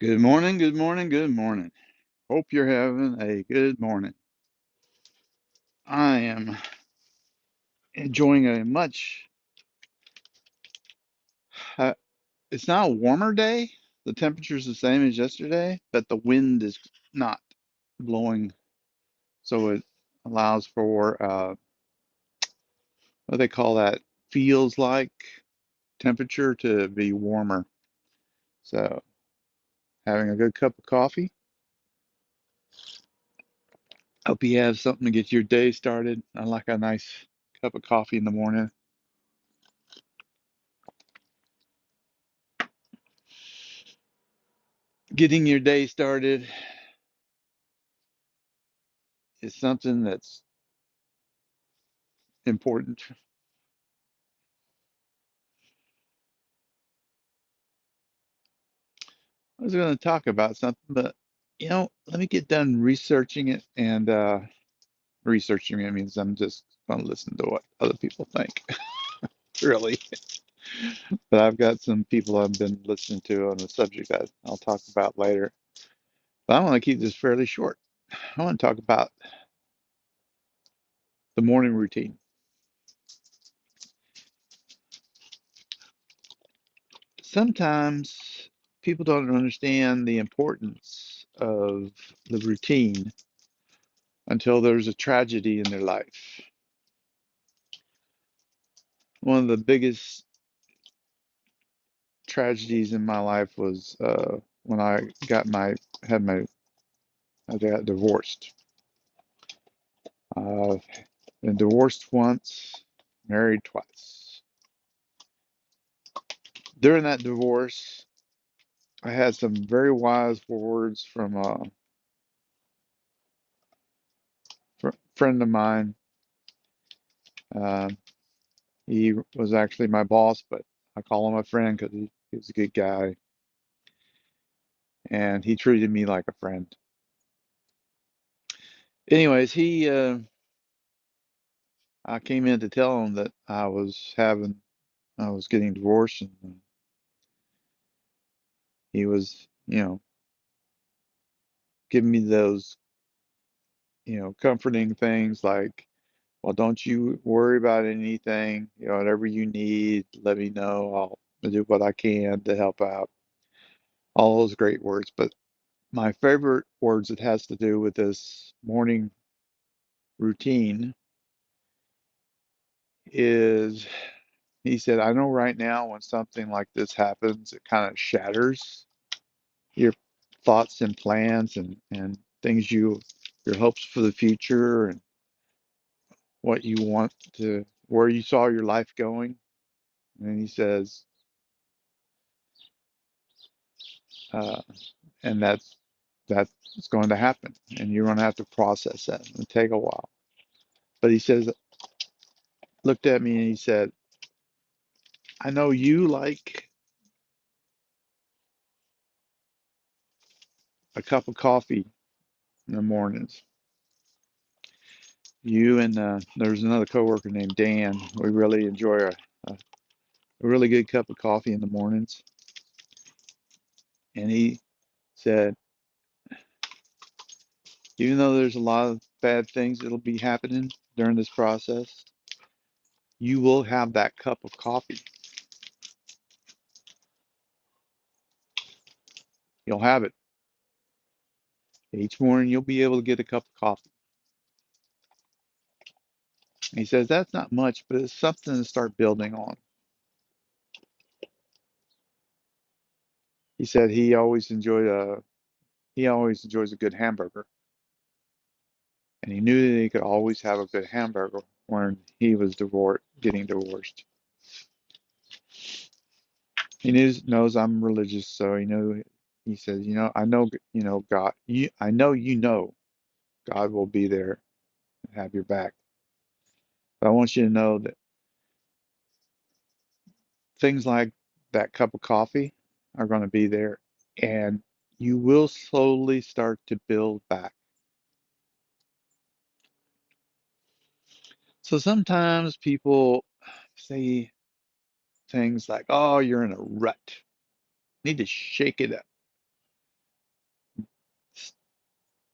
Good morning, good morning, good morning. Hope you're having a good morning. I am enjoying a uh, it's not a warmer day. The temperature's the same as yesterday, but the wind is not blowing, so it allows for what they call that feels like temperature to be warmer. So, having a good cup of coffee. Hope you have something to get your day started. I like a nice cup of coffee in the morning. Getting your day started is something that's important. I was going to talk about something, but let me get done researching it. And researching it means I'm just going to listen to what other people think, really. But I've got some people I've been listening to on the subject that I'll talk about later. But I want to keep this fairly short. I want to talk about the morning routine. Sometimes people don't understand the importance of the routine until there's a tragedy in their life. One of the biggest tragedies in my life was when had my I got divorced. I've been divorced once, married twice. During that divorce, I had some very wise words from a friend of mine. Uh, he was actually my boss, but I call him a friend because he was a good guy, and he treated me like a friend. Anyways, I came in to tell him that I was getting divorced, and he was, giving me those, comforting things like, well, don't you worry about anything, whatever you need, let me know. I'll do what I can to help out. All those great words. But my favorite words that has to do with this morning routine is he said, I know right now when something like this happens, it kind of shatters your thoughts and plans and things your hopes for the future and what you want to where you saw your life going. And he says, uh, and that's going to happen, and you're going to have to process that. It'll take a while. But he says, looked at me and he said, I know you like a cup of coffee in the mornings. You and there's another coworker named Dan. We really enjoy a really good cup of coffee in the mornings. And he said, even though there's a lot of bad things that'll be happening during this process, you will have that cup of coffee. You'll have it. Each morning you'll be able to get a cup of coffee. He says that's not much, but it's something to start building on. He said he always enjoys a good hamburger, and he knew that he could always have a good hamburger when he was getting divorced. Knows I'm religious, so he knew. He says, I know, God. I know God will be there and have your back. But I want you to know that things like that cup of coffee are going to be there, and you will slowly start to build back. So sometimes people say things like, "Oh, you're in a rut. Need to shake it up."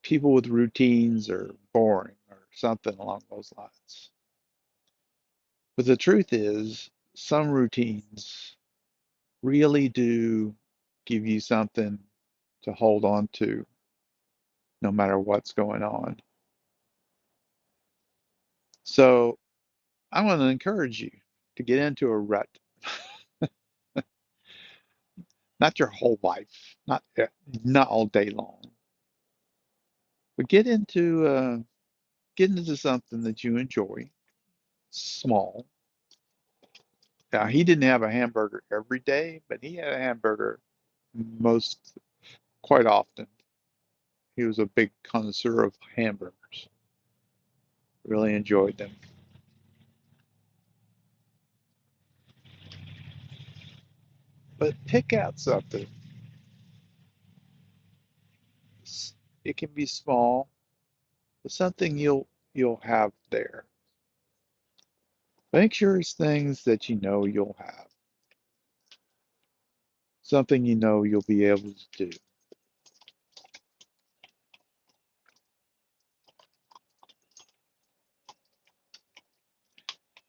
people with routines are boring or something along those lines. But the truth is, some routines really do give you something to hold on to no matter what's going on. So I want to encourage you to get into a rut, not your whole life, not all day long, but get into something that you enjoy, small. Now, he didn't have a hamburger every day, but he had a hamburger most quite often. He was a big connoisseur of hamburgers. Really enjoyed them. But pick out something. It can be small, but something you'll have there. Make sure it's things that you know you'll have. Something you know you'll be able to do.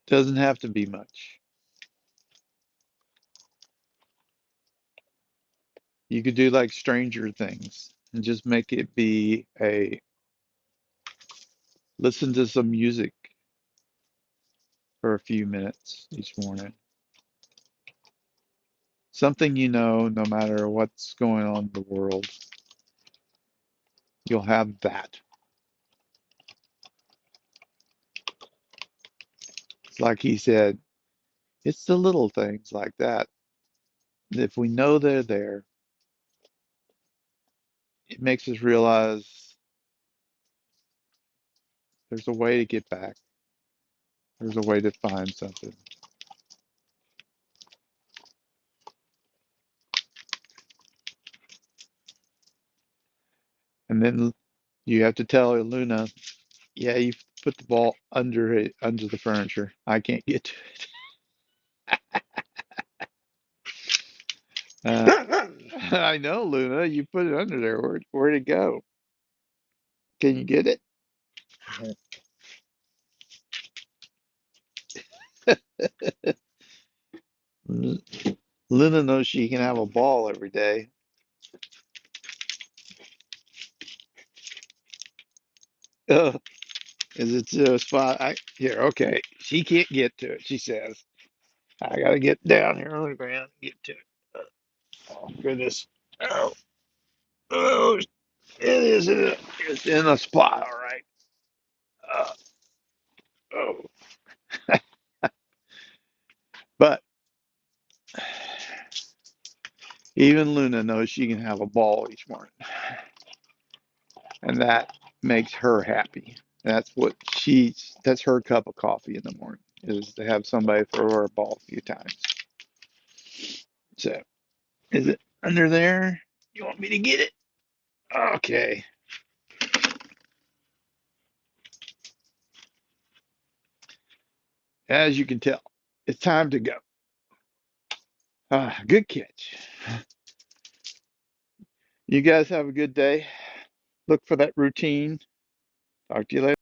Doesn't have to be much. You could do like Stranger Things and just make it be a listen to some music for a few minutes each morning. Something you know, no matter what's going on in the world, you'll have that. It's like he said, it's the little things like that. If we know they're there, it makes us realize there's a way to get back. There's a way to find something. And then you have to tell Luna, yeah, you put the ball under the furniture. I can't get to it. I know, Luna, you put it under there. Where'd it go? Can you get it? Luna knows she can have a ball every day. Uh, is it to a spot? Here, okay. She can't get to it, she says. I gotta get down here on the ground and get to it. Oh, goodness. Oh, oh, it's in a spot, all right. Uh, oh, but even Luna knows she can have a ball each morning, and that makes her happy. That's her cup of coffee in the morning, is to have somebody throw her a ball a few times. So, is it under there? You want me to get it? Okay. As you can tell, it's time to go. Good catch. You guys have a good day. Look for that routine. Talk to you later.